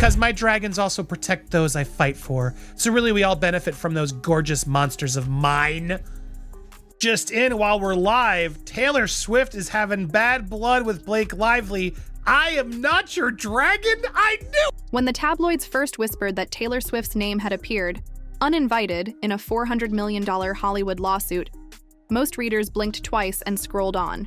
Because my dragons also protect those I fight for. So really we all benefit from those gorgeous monsters of mine. Just in while we're live, Taylor Swift is having bad blood with Blake Lively. I am not your dragon, I knew! When the tabloids first whispered that Taylor Swift's name had appeared, uninvited, in a $400 million Hollywood lawsuit, most readers blinked twice and scrolled on.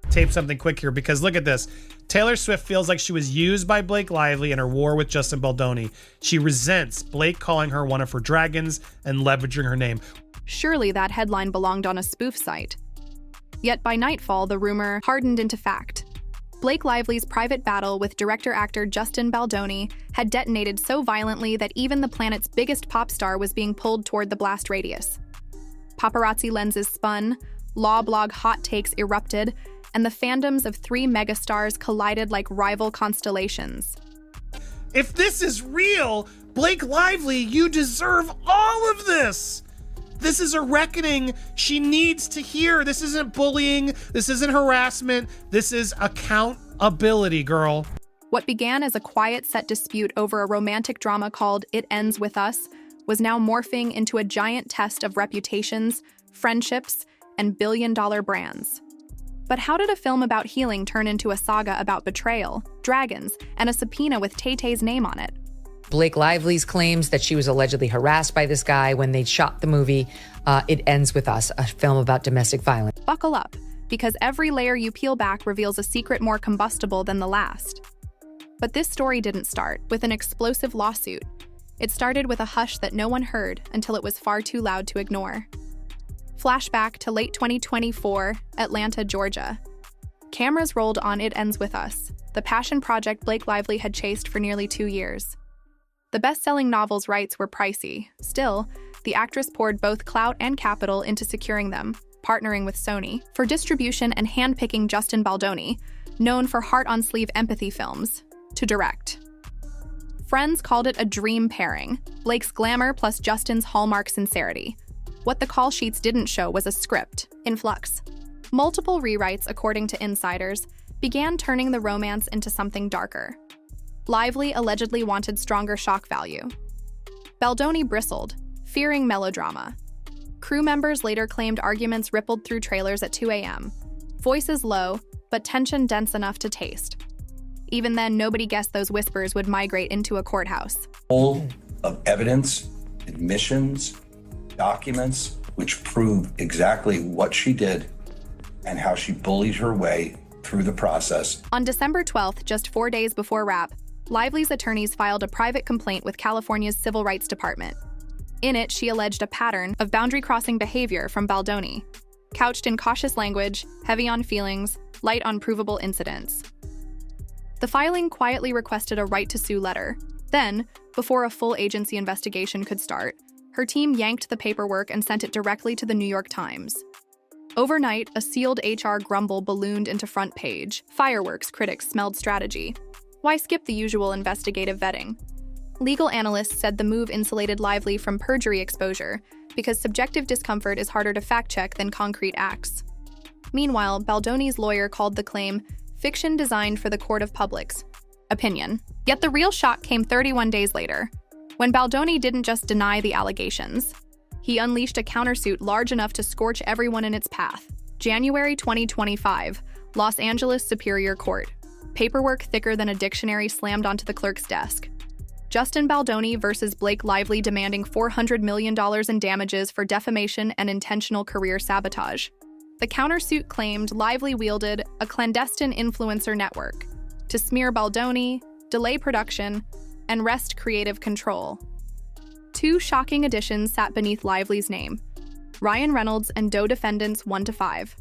Tape something quick here because look at this. Taylor Swift feels like she was used by Blake Lively in her war with Justin Baldoni. She resents Blake calling her one of her dragons and leveraging her name. Surely that headline belonged on a spoof site. Yet by nightfall, the rumor hardened into fact. Blake Lively's private battle with director-actor Justin Baldoni had detonated so violently that even the planet's biggest pop star was being pulled toward the blast radius. Paparazzi lenses spun, law blog hot takes erupted, and the fandoms of 3 megastars collided like rival constellations. If this is real, Blake Lively, you deserve all of this! This is a reckoning she needs to hear. This isn't bullying. This isn't harassment. This is accountability, girl. What began as a quiet set dispute over a romantic drama called It Ends With Us was now morphing into a giant test of reputations, friendships, and billion-dollar brands. But how did a film about healing turn into a saga about betrayal, dragons, and a subpoena with Tay Tay's name on it? Blake Lively's claims that she was allegedly harassed by this guy when they shot the movie It Ends With Us, a film about domestic violence. Buckle up, because every layer you peel back reveals a secret more combustible than the last. But this story didn't start with an explosive lawsuit. It started with a hush that no one heard until it was far too loud to ignore. Flashback to late 2024, Atlanta, Georgia. Cameras rolled on It Ends With Us, the passion project Blake Lively had chased for nearly 2 years. The best-selling novel's rights were pricey. Still, the actress poured both clout and capital into securing them, partnering with Sony for distribution and handpicking Justin Baldoni, known for heart-on-sleeve empathy films, to direct. Friends called it a dream pairing, Blake's glamour plus Justin's hallmark sincerity. What the call sheets didn't show was a script, in flux. Multiple rewrites, according to insiders, began turning the romance into something darker. Lively allegedly wanted stronger shock value. Baldoni bristled, fearing melodrama. Crew members later claimed arguments rippled through trailers at 2 a.m. Voices low, but tension dense enough to taste. Even then, nobody guessed those whispers would migrate into a courthouse. Full of evidence, admissions, documents, which prove exactly what she did and how she bullied her way through the process. On December 12th, just 4 days before wrap, Lively's attorneys filed a private complaint with California's Civil Rights Department. In it, she alleged a pattern of boundary-crossing behavior from Baldoni, couched in cautious language, heavy on feelings, light on provable incidents. The filing quietly requested a right-to-sue letter. Then, before a full agency investigation could start, her team yanked the paperwork and sent it directly to the New York Times. Overnight, a sealed HR grumble ballooned into front page. Fireworks critics smelled strategy. Why skip the usual investigative vetting? Legal analysts said the move insulated Lively from perjury exposure because subjective discomfort is harder to fact-check than concrete acts. Meanwhile, Baldoni's lawyer called the claim fiction designed for the court of public's opinion. Yet the real shock came 31 days later, when Baldoni didn't just deny the allegations. He unleashed a countersuit large enough to scorch everyone in its path. January 2025, Los Angeles Superior Court. Paperwork thicker than a dictionary slammed onto the clerk's desk. Justin Baldoni versus Blake Lively demanding $400 million in damages for defamation and intentional career sabotage. The countersuit claimed Lively wielded a clandestine influencer network to smear Baldoni, delay production, and wrest creative control. 2 shocking additions sat beneath Lively's name: Ryan Reynolds and Doe defendants 1 to 5.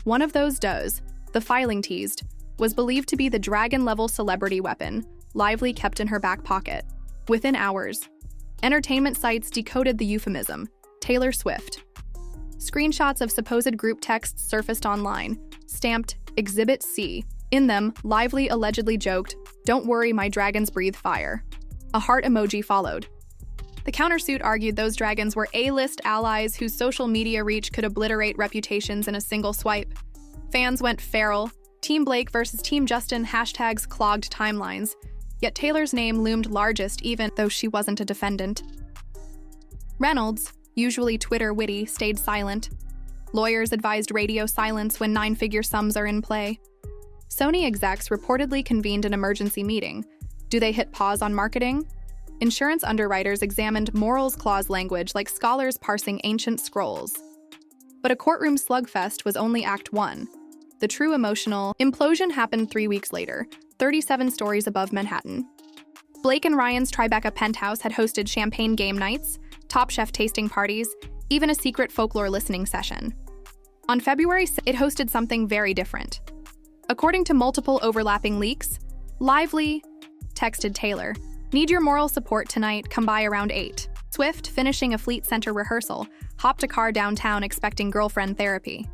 One of those does, the filing teased, was believed to be the dragon-level celebrity weapon Lively kept in her back pocket. Within hours, entertainment sites decoded the euphemism, Taylor Swift. Screenshots of supposed group texts surfaced online, stamped Exhibit C. In them, Lively allegedly joked, "Don't worry, my dragons breathe fire." A heart emoji followed. The countersuit argued those dragons were A-list allies whose social media reach could obliterate reputations in a single swipe. Fans went feral. Team Blake versus Team Justin hashtags clogged timelines. Yet Taylor's name loomed largest even though she wasn't a defendant. Reynolds, usually Twitter witty, stayed silent. Lawyers advised radio silence when nine-figure sums are in play. Sony execs reportedly convened an emergency meeting. Do they hit pause on marketing? Insurance underwriters examined morals clause language like scholars parsing ancient scrolls. But a courtroom slugfest was only Act 1. The true emotional implosion happened 3 weeks later, 37 stories above Manhattan. Blake and Ryan's Tribeca penthouse had hosted champagne game nights, Top Chef tasting parties, even a secret folklore listening session. On February 6th, it hosted something very different. According to multiple overlapping leaks, Lively texted Taylor, "Need your moral support tonight, come by around 8. Swift, finishing a Fleet Center rehearsal, hopped a car downtown expecting girlfriend therapy.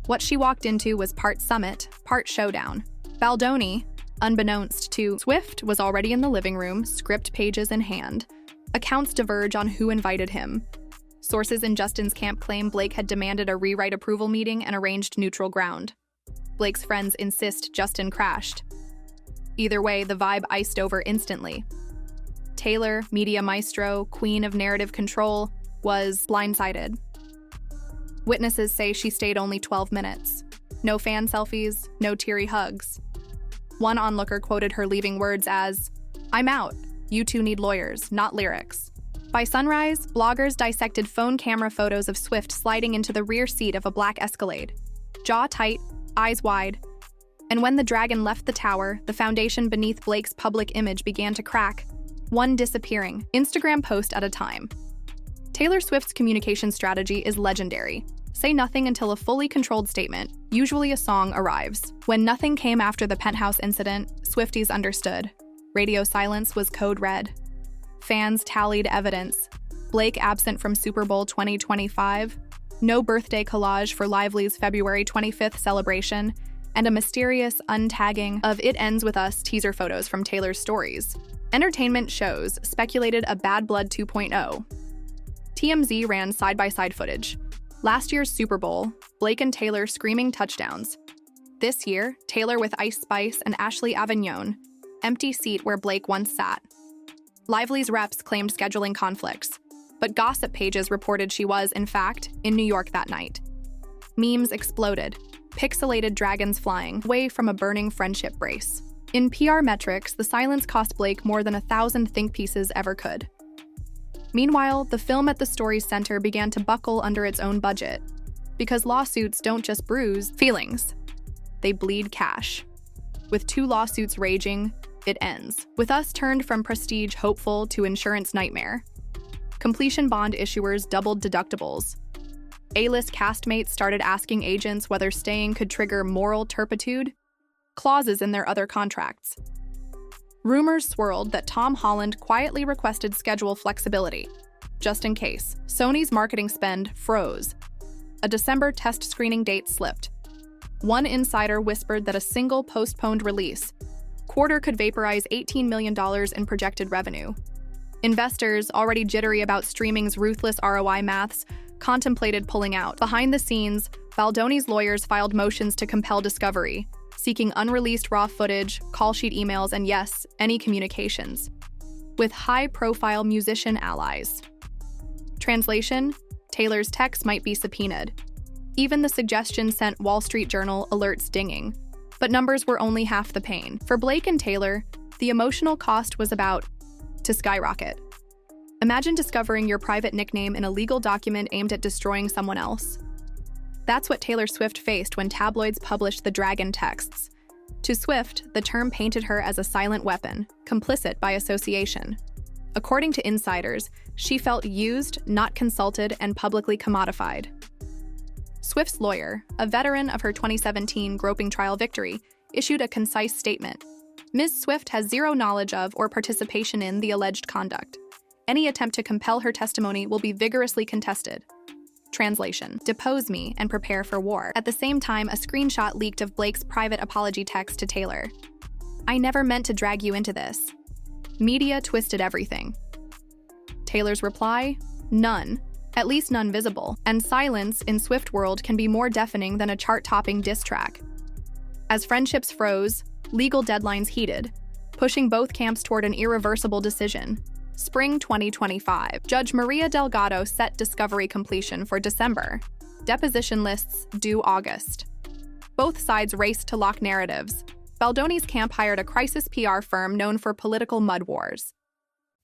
What she walked into was part summit, part showdown. Baldoni, unbeknownst to Swift, was already in the living room, script pages in hand. Accounts diverge on who invited him. Sources in Justin's camp claim Blake had demanded a rewrite approval meeting and arranged neutral ground. Blake's friends insist Justin crashed. Either way, the vibe iced over instantly. Taylor, media maestro, queen of narrative control, was blindsided. Witnesses say she stayed only 12 minutes. No fan selfies, no teary hugs. One onlooker quoted her leaving words as, "I'm out. You two need lawyers, not lyrics." By sunrise, bloggers dissected phone camera photos of Swift sliding into the rear seat of a black Escalade. Jaw tight, eyes wide. And when the dragon left the tower, the foundation beneath Blake's public image began to crack, one disappearing, Instagram post at a time. Taylor Swift's communication strategy is legendary. Say nothing until a fully controlled statement, usually a song, arrives. When nothing came after the penthouse incident, Swifties understood. Radio silence was code red. Fans tallied evidence. Blake absent from Super Bowl 2025, no birthday collage for Lively's February 25th celebration, and a mysterious untagging of "It Ends With Us" teaser photos from Taylor's stories. Entertainment shows speculated a Bad Blood 2.0. TMZ ran side-by-side footage. Last year's Super Bowl, Blake and Taylor screaming touchdowns. This year, Taylor with Ice Spice and Ashley Avignon, empty seat where Blake once sat. Lively's reps claimed scheduling conflicts, but gossip pages reported she was, in fact, in New York that night. Memes exploded, pixelated dragons flying away from a burning friendship brace. In PR metrics, the silence cost Blake more than 1,000 think pieces ever could. Meanwhile, the film at the story's center began to buckle under its own budget, because lawsuits don't just bruise feelings, they bleed cash. With 2 lawsuits raging, it ends. With Us turned from prestige hopeful to insurance nightmare. Completion bond issuers doubled deductibles. A-list castmates started asking agents whether staying could trigger moral turpitude, clauses in their other contracts. Rumors swirled that Tom Holland quietly requested schedule flexibility, just in case. Sony's marketing spend froze. A December test screening date slipped. One insider whispered that a single postponed release quarter could vaporize $18 million in projected revenue. Investors, already jittery about streaming's ruthless ROI maths, contemplated pulling out. Behind the scenes, Baldoni's lawyers filed motions to compel discovery, seeking unreleased raw footage, call sheet emails, and yes, any communications with high-profile musician allies. Translation: Taylor's texts might be subpoenaed. Even the suggestion sent Wall Street Journal alerts dinging. But numbers were only half the pain. For Blake and Taylor, the emotional cost was about to skyrocket. Imagine discovering your private nickname in a legal document aimed at destroying someone else. That's what Taylor Swift faced when tabloids published the dragon texts. To Swift, the term painted her as a silent weapon, complicit by association. According to insiders, she felt used, not consulted, and publicly commodified. Swift's lawyer, a veteran of her 2017 groping trial victory, issued a concise statement. Ms. Swift has zero knowledge of or participation in the alleged conduct. Any attempt to compel her testimony will be vigorously contested. Translation: depose me and prepare for war. At the same time, a screenshot leaked of Blake's private apology text to Taylor. "I never meant to drag you into this." Media twisted everything. Taylor's reply: none. At least none visible. And silence in Swift world can be more deafening than a chart-topping diss track. As friendships froze, legal deadlines heated. pushing both camps toward an irreversible decision. Spring 2025. Judge Maria Delgado set discovery completion for December. Deposition lists due August. Both sides raced to lock narratives. Baldoni's camp hired a crisis PR firm known for political mud wars.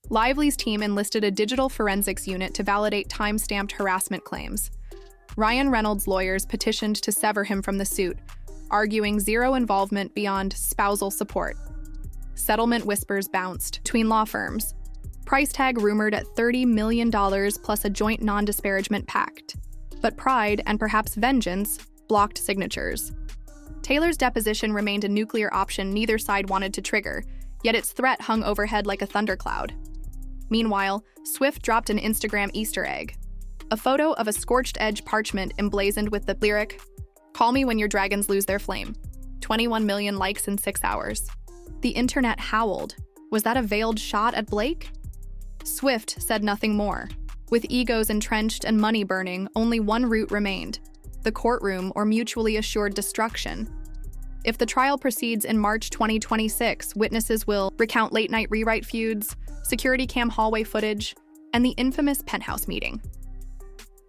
Lively's team enlisted a digital forensics unit to validate time-stamped harassment claims. Ryan Reynolds' lawyers petitioned to sever him from the suit, arguing zero involvement beyond spousal support. Settlement whispers bounced between law firms. Price tag rumored at $30 million plus a joint non-disparagement pact. But pride and perhaps vengeance blocked signatures. Taylor's deposition remained a nuclear option neither side wanted to trigger, yet its threat hung overhead like a thundercloud. Meanwhile, Swift dropped an Instagram Easter egg. A photo of a scorched-edge parchment emblazoned with the lyric, "Call me when your dragons lose their flame." 21 million likes in 6 hours. The internet howled. Was that a veiled shot at Blake? Swift said nothing more. With egos entrenched and money burning, only one route remained: the courtroom or mutually assured destruction. If the trial proceeds in March 2026, witnesses will recount late-night rewrite feuds, security cam hallway footage, and the infamous penthouse meeting.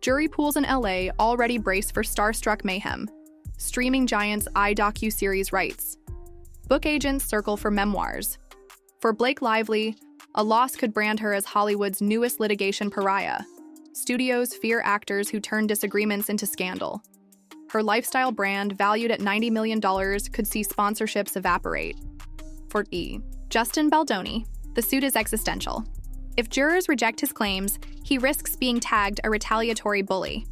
Jury pools in LA already brace for starstruck mayhem. Streaming giants eye docu-series rights. Book agents circle for memoirs. For Blake Lively, a loss could brand her as Hollywood's newest litigation pariah. Studios fear actors who turn disagreements into scandal. Her lifestyle brand, valued at $90 million, could see sponsorships evaporate. For Justin Baldoni, the suit is existential. If jurors reject his claims, he risks being tagged a retaliatory bully.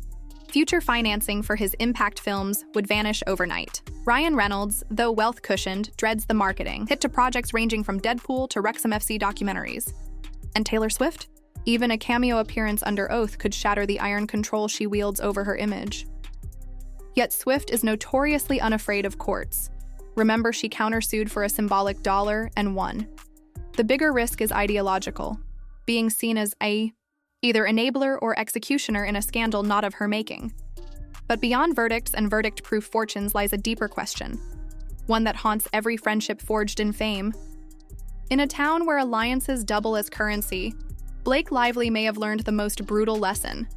Future financing for his impact films would vanish overnight. Ryan Reynolds, though wealth-cushioned, dreads the marketing, hit to projects ranging from Deadpool to Wrexham FC documentaries. And Taylor Swift? Even a cameo appearance under oath could shatter the iron control she wields over her image. Yet Swift is notoriously unafraid of courts. Remember, she countersued for a symbolic $1 and won. The bigger risk is ideological, being seen as either enabler or executioner in a scandal not of her making. But beyond verdicts and verdict-proof fortunes lies a deeper question, one that haunts every friendship forged in fame. In a town where alliances double as currency, Blake Lively may have learned the most brutal lesson.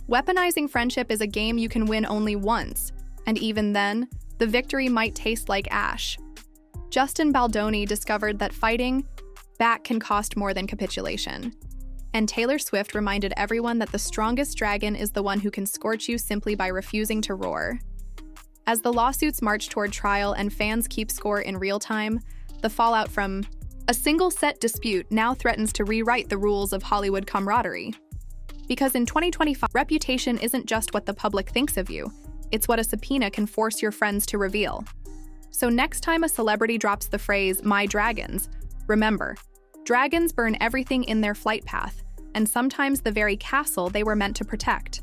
Weaponizing friendship is a game you can win only once, and even then, the victory might taste like ash. Justin Baldoni discovered that fighting back can cost more than capitulation. And Taylor Swift reminded everyone that the strongest dragon is the one who can scorch you simply by refusing to roar. As the lawsuits march toward trial and fans keep score in real time, the fallout from a single set dispute now threatens to rewrite the rules of Hollywood camaraderie. Because in 2025, reputation isn't just what the public thinks of you, it's what a subpoena can force your friends to reveal. So next time a celebrity drops the phrase, "my dragons," remember, dragons burn everything in their flight path, and sometimes the very castle they were meant to protect.